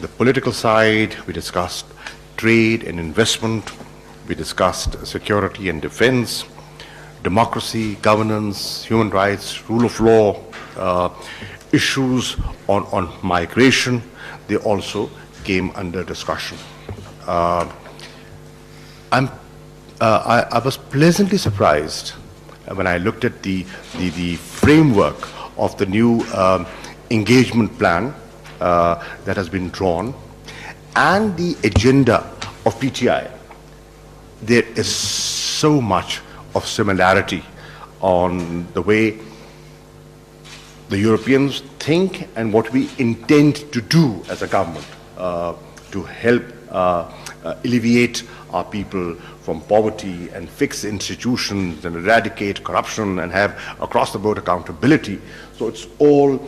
the political side, we discussed trade and investment, we discussed security and defense, democracy, governance, human rights, rule of law, issues on migration. They also came under discussion. I was pleasantly surprised when I looked at the framework of the new engagement plan that has been drawn and the agenda of PTI. There is so much of similarity on the way the Europeans think and what we intend to do as a government to help alleviate our people from poverty and fix institutions and eradicate corruption and have across-the-board accountability. So it's all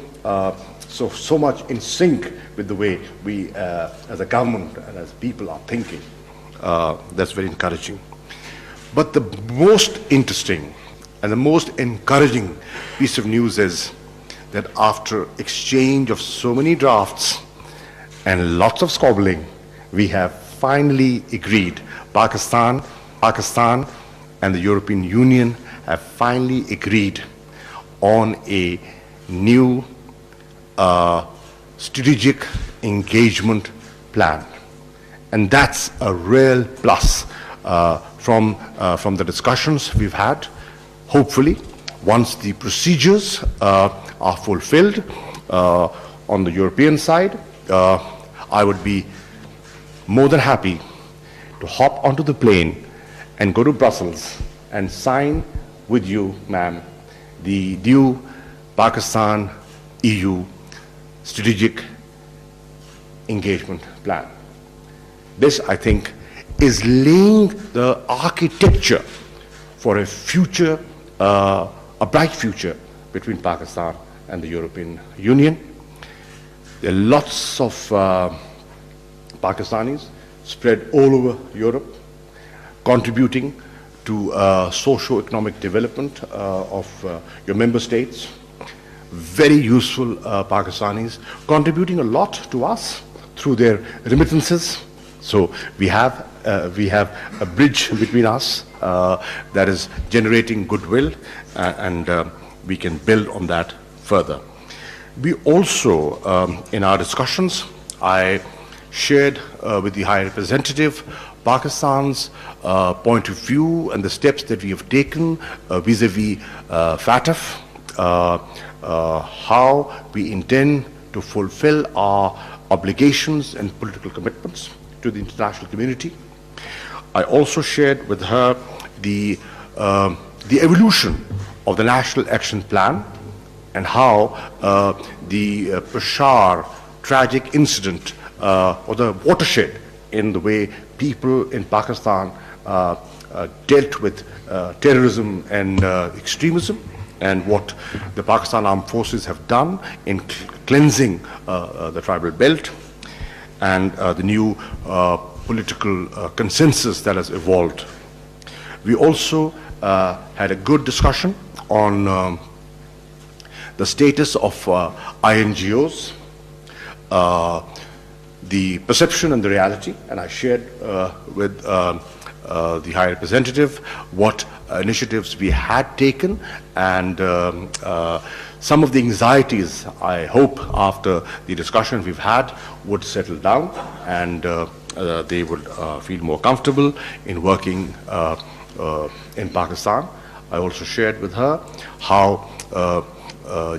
so much in sync with the way we as a government and as people are thinking. That's very encouraging. But the most interesting and the most encouraging piece of news is that after exchange of so many drafts and lots of squabbling, we have finally agreed. Pakistan and the European Union have finally agreed on a new strategic engagement plan. And that's a real plus from the discussions we've had. Hopefully, once the procedures are fulfilled on the European side, I would be more than happy to hop onto the plane and go to Brussels and sign with you, ma'am, the new Pakistan-EU strategic engagement plan. This, I think, is laying the architecture for a future, a bright future between Pakistan and the European Union. There are lots of Pakistanis spread all over Europe, contributing to socio-economic development of your member states. Very useful Pakistanis, contributing a lot to us through their remittances. So we have a bridge between us that is generating goodwill, and we can build on that further. We also, in our discussions, I shared with the High Representative Pakistan's point of view and the steps that we have taken vis-a-vis FATF, how we intend to fulfill our obligations and political commitments to the international community. I also shared with her the evolution of the National Action Plan and how the Peshawar tragic incident or the watershed in the way people in Pakistan dealt with terrorism and extremism, and what the Pakistan Armed Forces have done in cleansing the tribal belt, and the new political consensus that has evolved. We also had a good discussion on the status of INGOs, the perception and the reality, and I shared with the High Representative what initiatives we had taken, and some of the anxieties, I hope, after the discussion we've had would settle down, and they would feel more comfortable in working in Pakistan. I also shared with her how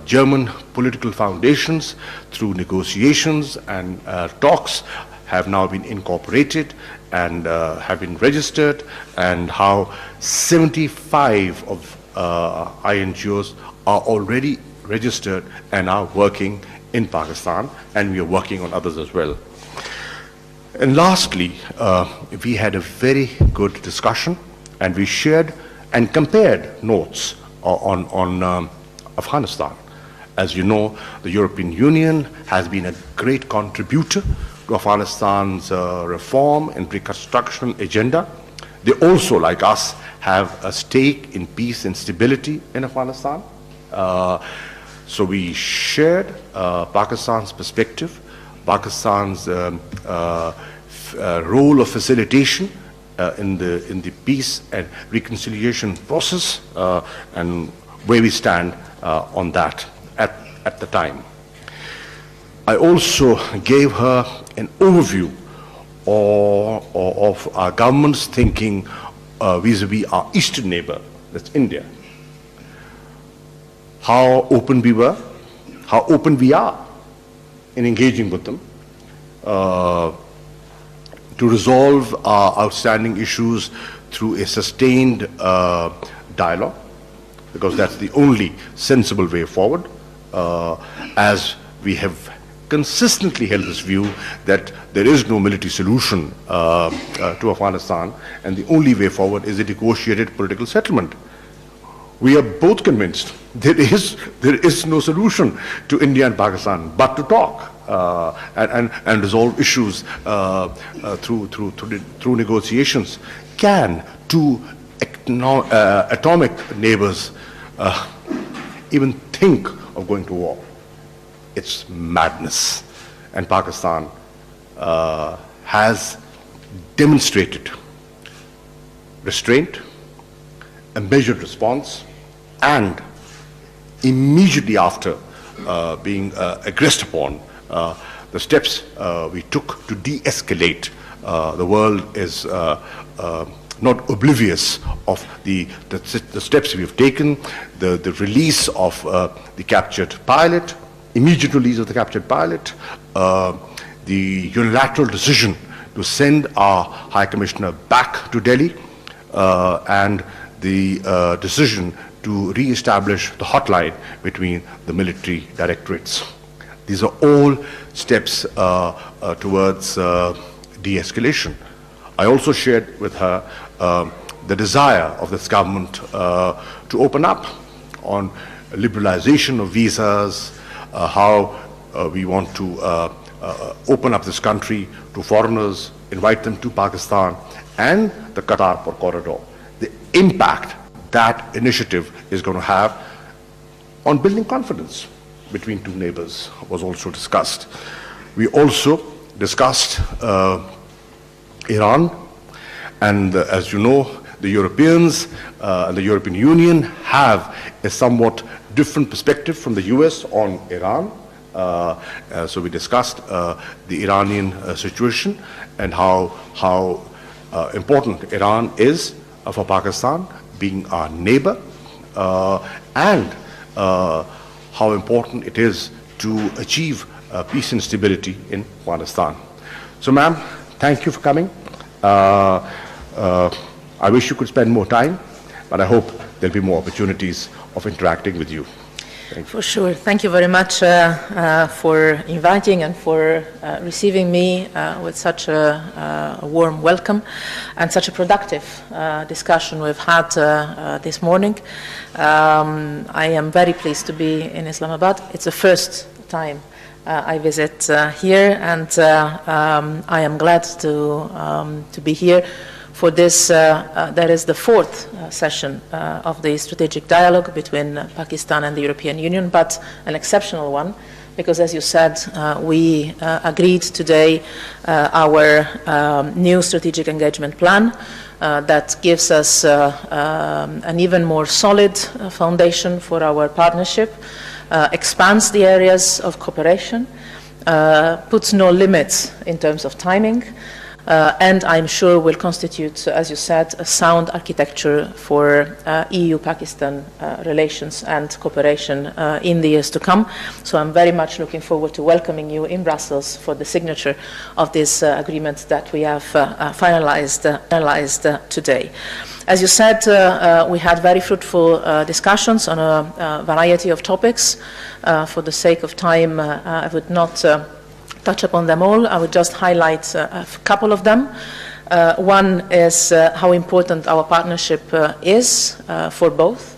German political foundations, through negotiations and talks, have now been incorporated and have been registered, and how 75 of INGOs are already registered and are working in Pakistan, and we are working on others as well. And lastly, we had a very good discussion, and we shared and compared notes on Afghanistan. As you know, the European Union has been a great contributor to Afghanistan's reform and reconstruction agenda. They also, like us, have a stake in peace and stability in Afghanistan. So we shared Pakistan's perspective, Pakistan's role of facilitation in the peace and reconciliation process, and where we stand on that at the time. I also gave her an overview of our government's thinking vis-a-vis our eastern neighbor, that's India. How open we were, how open we are in engaging with them to resolve our outstanding issues through a sustained dialogue, because that's the only sensible way forward, as we have consistently held this view that there is no military solution to Afghanistan, and the only way forward is a negotiated political settlement. We are both convinced there is no solution to India and Pakistan but to talk and resolve issues through negotiations. Can two atomic neighbors even think of going to war? It's madness. And Pakistan has demonstrated restraint, a measured response, and immediately after being aggressed upon, the steps we took to de-escalate. The world is not oblivious of the steps we have taken, the release of the captured pilot, immediate release of the captured pilot, the unilateral decision to send our High Commissioner back to Delhi, and the decision to re-establish the hotline between the military directorates. These are all steps towards de-escalation. I also shared with her the desire of this government to open up on liberalization of visas, how we want to open up this country to foreigners, invite them to Pakistan, and the Kartarpur corridor. The impact that initiative is going to have on building confidence between two neighbors was also discussed. We also discussed Iran, and as you know, the Europeans and the European Union have a somewhat different perspective from the US on Iran. So we discussed the Iranian situation and how important Iran is for Pakistan, being our neighbor, and how important it is to achieve peace and stability in Afghanistan. So ma'am, thank you for coming. I wish you could spend more time, but I hope there'll be more opportunities of interacting with you. Thank you. For sure. Thank you very much for inviting and for receiving me with such a warm welcome and such a productive discussion we've had this morning. I am very pleased to be in Islamabad. It's the first time I visit here, and I am glad to be here for this. That is the fourth session of the strategic dialogue between Pakistan and the European Union, but an exceptional one, because as you said, we agreed today our new strategic engagement plan that gives us an even more solid foundation for our partnership, expands the areas of cooperation, puts no limits in terms of timing, and I'm sure will constitute, as you said, a sound architecture for EU-Pakistan relations and cooperation in the years to come. So I'm very much looking forward to welcoming you in Brussels for the signature of this agreement that we have finalized today. As you said, we had very fruitful discussions on a variety of topics. For the sake of time, I would not touch upon them all. I would just highlight a couple of them. One is how important our partnership is for both.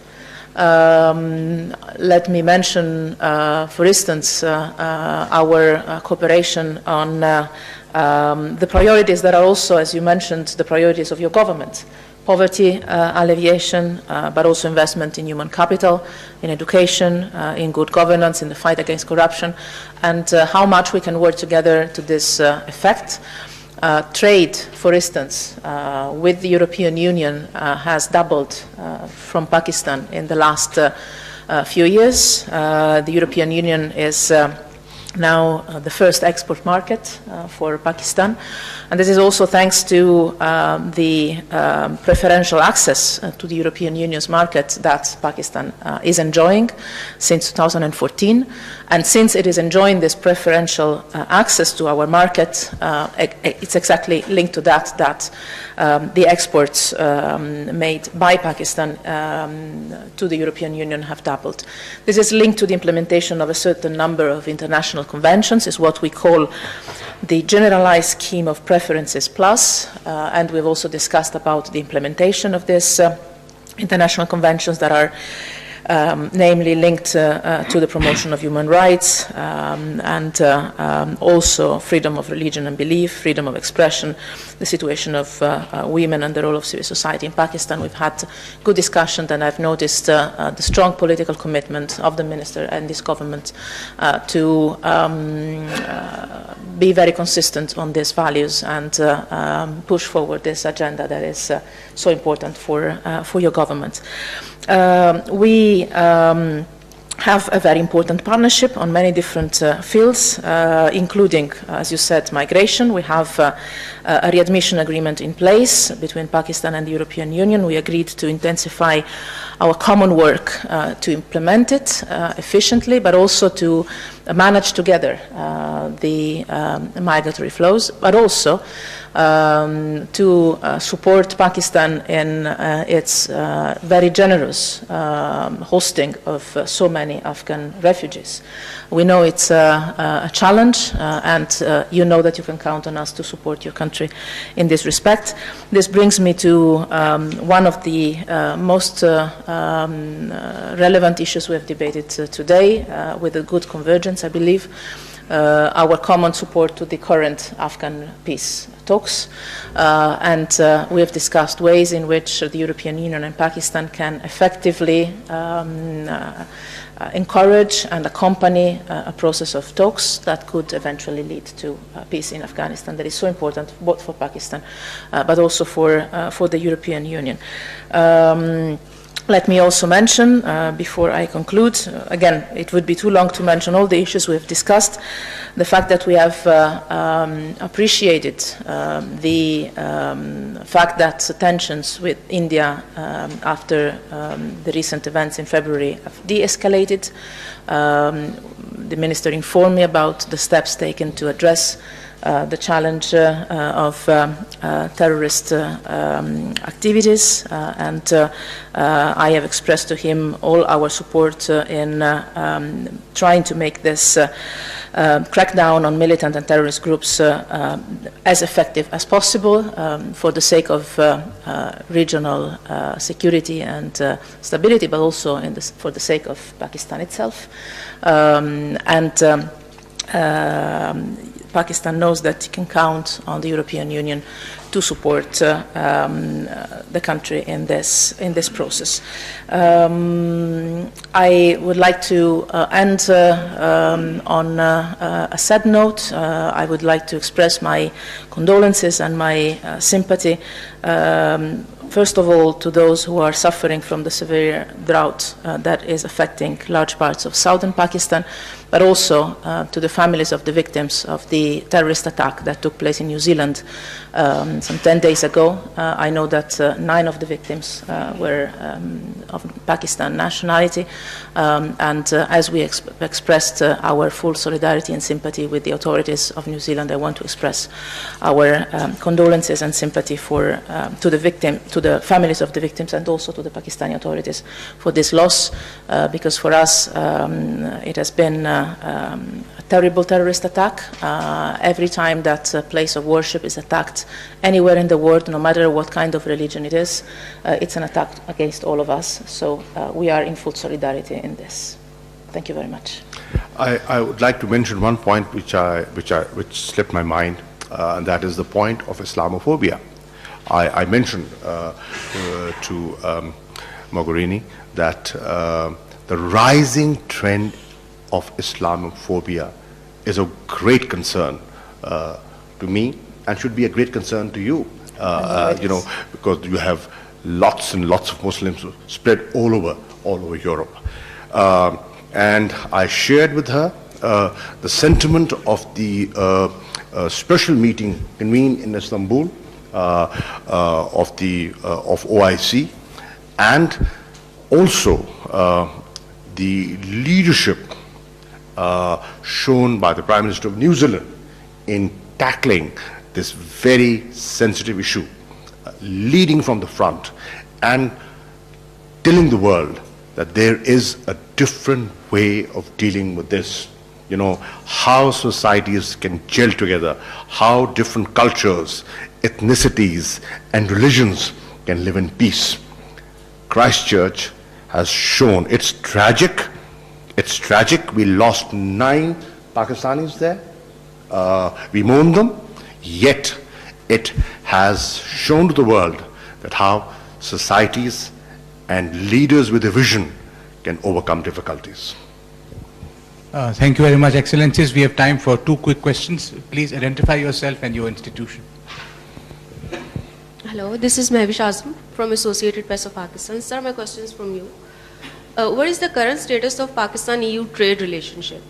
Let me mention, for instance, our cooperation on the priorities that are also, as you mentioned, the priorities of your government. poverty alleviation, but also investment in human capital, in education, in good governance, in the fight against corruption, and how much we can work together to this effect. Trade, for instance, with the European Union has doubled from Pakistan in the last few years. The European Union is now the first export market for Pakistan. And this is also thanks to the preferential access to the European Union's market that Pakistan is enjoying since 2014. And since it is enjoying this preferential access to our market, it's exactly linked to that, the exports made by Pakistan to the European Union have doubled. This is linked to the implementation of a certain number of international conventions, is what we call the Generalized Scheme of Preferences Plus, and we've also discussed about the implementation of these international conventions that are namely linked to the promotion of human rights and also freedom of religion and belief, freedom of expression, the situation of women and the role of civil society in Pakistan. We've had good discussion, and I've noticed the strong political commitment of the minister and this government to be very consistent on these values and push forward this agenda that is so important for your government. We have a very important partnership on many different fields, including, as you said, migration. We have a readmission agreement in place between Pakistan and the European Union. We agreed to intensify our common work to implement it efficiently, but also to manage together the migratory flows, but also to support Pakistan in its very generous hosting of so many Afghan refugees. We know it's a challenge, and you know that you can count on us to support your country in this respect. This brings me to one of the most relevant issues we have debated today, with a good convergence, I believe. Our common support to the current Afghan peace talks, and we have discussed ways in which the European Union and Pakistan can effectively encourage and accompany a process of talks that could eventually lead to peace in Afghanistan that is so important both for Pakistan but also for the European Union. Let me also mention, before I conclude, again, it would be too long to mention all the issues we have discussed, the fact that we have appreciated the fact that tensions with India after the recent events in February have de-escalated. The minister informed me about the steps taken to address the challenge of terrorist activities, and I have expressed to him all our support in trying to make this crackdown on militant and terrorist groups as effective as possible for the sake of regional security and stability, but also for the sake of Pakistan itself. Pakistan knows that it can count on the European Union to support the country in this process. I would like to end on a sad note. I would like to express my condolences and my sympathy, first of all, to those who are suffering from the severe drought that is affecting large parts of southern Pakistan, but also to the families of the victims of the terrorist attack that took place in New Zealand some 10 days ago. I know that 9 of the victims were of Pakistan nationality, and as we expressed our full solidarity and sympathy with the authorities of New Zealand, I want to express our condolences and sympathy to the families of the victims, and also to the Pakistani authorities for this loss, because for us it has been a terrible terrorist attack. Every time that a place of worship is attacked anywhere in the world, no matter what kind of religion it is, it's an attack against all of us. So we are in full solidarity in this. Thank you very much. I would like to mention one point which slipped my mind, and that is the point of Islamophobia. I mentioned to Mogherini that the rising trend of Islamophobia is a great concern to me and should be a great concern to you, because you have lots and lots of Muslims spread all over Europe. And I shared with her the sentiment of the special meeting convened in Istanbul of OIC, and also the leadership shown by the Prime Minister of New Zealand in tackling this very sensitive issue, leading from the front and telling the world that there is a different way of dealing with this. You know, how societies can gel together, how different cultures, ethnicities, and religions can live in peace. Christchurch has shown, it's tragic. We lost 9 Pakistanis there. We mourn them, yet it has shown to the world that how societies and leaders with a vision can overcome difficulties. Thank you very much, Excellencies. We have time for 2 quick questions. Please identify yourself and your institution. Hello, this is Mehwish Azam from Associated Press of Pakistan. Sir, my question is from you. What is the current status of Pakistan-EU trade relationship?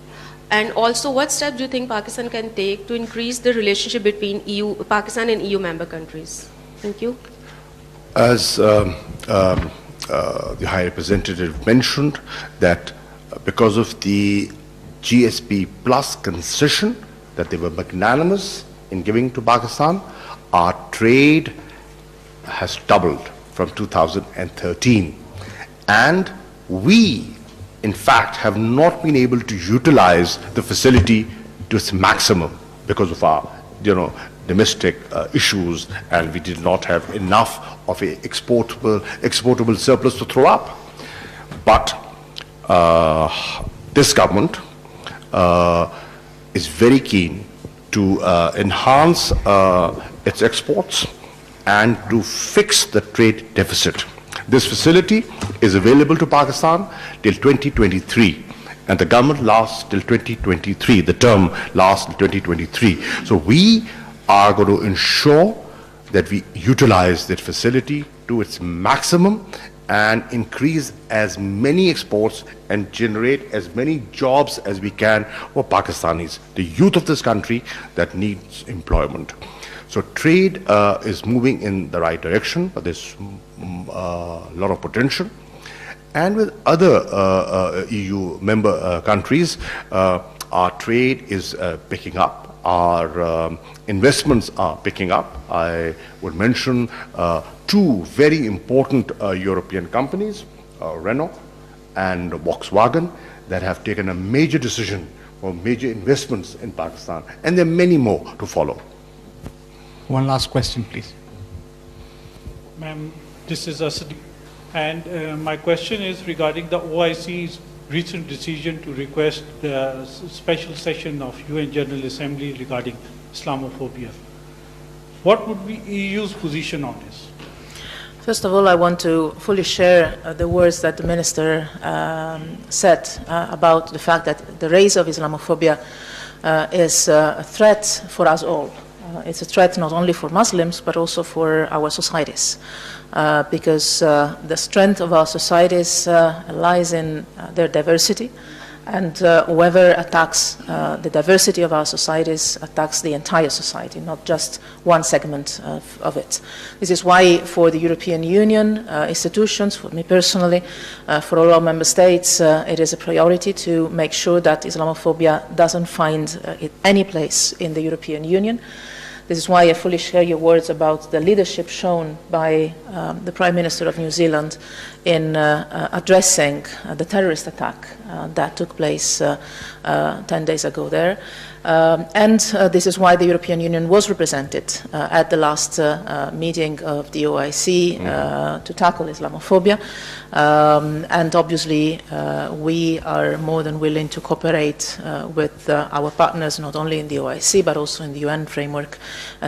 And also, what steps do you think Pakistan can take to increase the relationship between Pakistan and EU member countries? Thank you. As the High Representative mentioned, that because of the GSP Plus concession, that they were magnanimous in giving to Pakistan, our trade has doubled from 2013. And we, in fact, have not been able to utilize the facility to its maximum because of our, domestic issues, and we did not have enough of a exportable surplus to throw up. But this government is very keen to enhance its exports and to fix the trade deficit. This facility is available to Pakistan till 2023, and the government lasts till 2023. The term lasts till 2023. So we are going to ensure that we utilize that facility to its maximum and increase as many exports and generate as many jobs as we can for Pakistanis, the youth of this country that needs employment. So trade is moving in the right direction, but there's a lot of potential. And with other EU member countries, our trade is picking up. Our investments are picking up. I would mention 2 very important European companies, Renault and Volkswagen, that have taken a major decision for major investments in Pakistan. And there are many more to follow. One last question, please. Ma'am, this is Asadi. And my question is regarding the OIC's recent decision to request the special session of UN General Assembly regarding Islamophobia. What would be EU's position on this? First of all, I want to fully share the words that the Minister said about the fact that the rise of Islamophobia is a threat for us all. It's a threat not only for Muslims, but also for our societies. Because the strength of our societies lies in their diversity, and whoever attacks the diversity of our societies attacks the entire society, not just one segment of it. This is why for the European Union institutions, for me personally, for all our member states, it is a priority to make sure that Islamophobia doesn't find any place in the European Union. This is why I fully share your words about the leadership shown by the Prime Minister of New Zealand in addressing the terrorist attack that took place 10 days ago there. And this is why the European Union was represented at the last meeting of the OIC to tackle Islamophobia. And obviously, we are more than willing to cooperate with our partners, not only in the OIC, but also in the UN framework,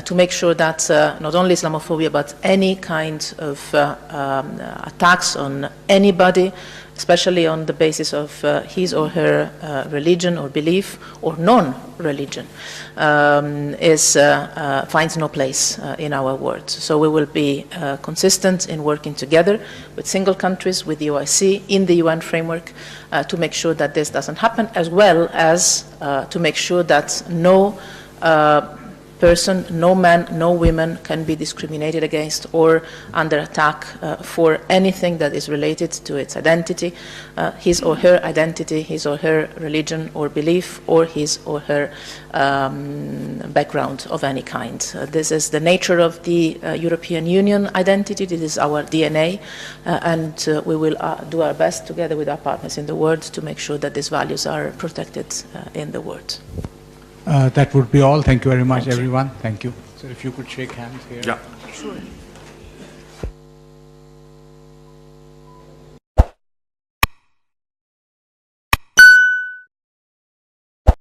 to make sure that not only Islamophobia, but any kind of attacks on anybody, especially on the basis of his or her religion or belief or non-religion, finds no place in our world. So we will be consistent in working together with single countries, with the OIC, in the UN framework, to make sure that this doesn't happen, as well as to make sure that no person, no man, no women can be discriminated against or under attack for anything that is related to its identity, his or her identity, his or her religion or belief, or his or her background of any kind. This is the nature of the European Union identity. This is our DNA, and we will do our best together with our partners in the world to make sure that these values are protected in the world. That would be all. Thank you very much, everyone. Thank you. So if you could shake hands here. Yeah. Sure.